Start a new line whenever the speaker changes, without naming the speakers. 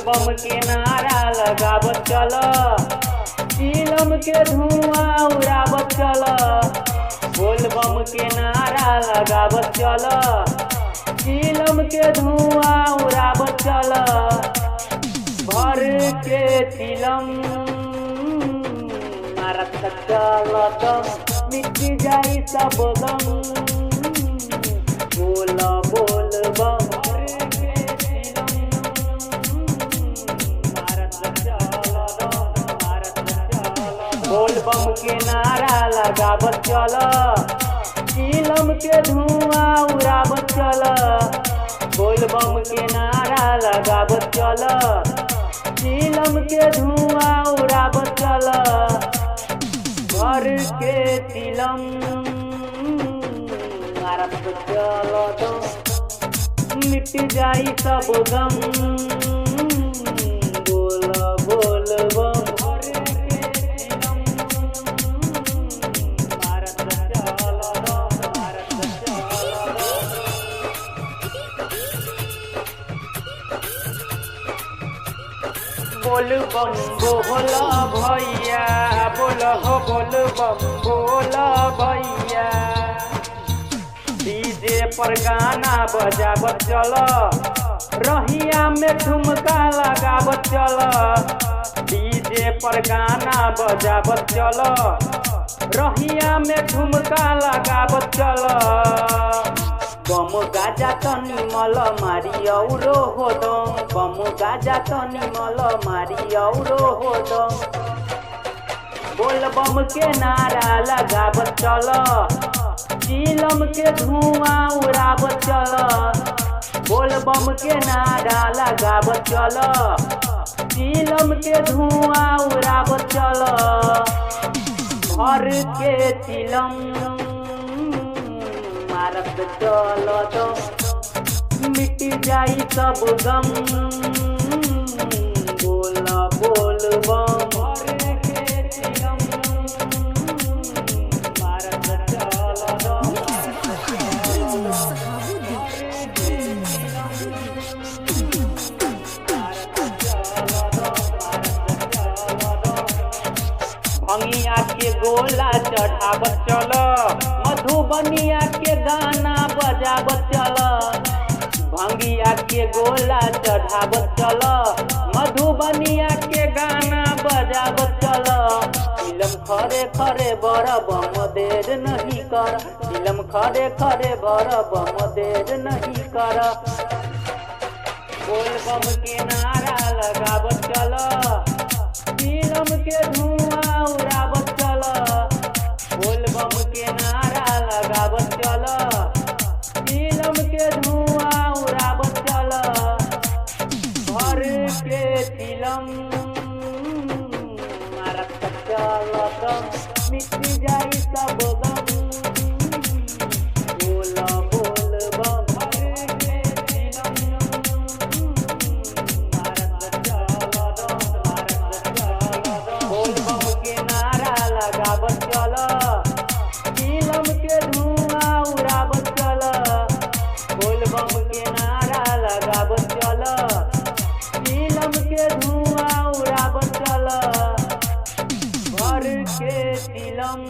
बम के नारा लगावत चल, चिलम के धुआं उड़ावत चल। बोल बम के नारा लगावत चल, चिलम के धुआं उड़ावत चल। भर के चिलम मारत चल दम, मिट जाई सब गम। बोल बोल बम बोल बम के नारा लगावत चल, चिलम के धुआं उड़ावत चल। बोल बम के नारा लगावत चल, चिलम के धुआं उड़ावत चल। भर के चिलम मारत चल दम, मिट जाई सब गम। बोल बोल बम बोल बम बोल भैया, बोल हो बोल बम बोल भैया। डीजे पर गाना बजावत चल, रहिया में ठुमका लगावत चल। डीजे पर गाना बजावत चल, रहिया में ठुमका लगावत चल। बम गाजा तनी मल मारी औरो होदम, बम गाजा तनी मल मारी औरो होदम। बोल बम के नारा लगावत चल, चिलम के धुआं उड़ावत चल। बोल बम के नारा लगावत चल, चिलम के धुआं उड़ावत चल। भर के चिलम मारत चल दम, मिट जाई सब गम। बोल बोल बम मारत चल दम। भंगिया के गोला चढ़ावत चल, मधुबनिया के गाना बजावत चल। भंगिया के गोला चढ़ावत चल, मधुबनिया के गाना बजावत चल। चिलम खरे खरे बड़ बम देर नहीं कर, चिलम खरे खरे बड़ बम देर नहीं कर। बोल बम के नारा लगावत चल, चिलम के धुआं उड़ावत चल। बोल बम के नारा लगावत चल, चिलम के धुआं उड़ावत चल। भर के चिलम मारत चल दम, मिट जाई सब गम। बोल बोल बम बोल बम के नारा लगावत चल, चिलम के धुआं उड़ावत चल। बोल बम के नारा लगावत चल, चिलम के धुआं उड़ावत चल। भर के चिलम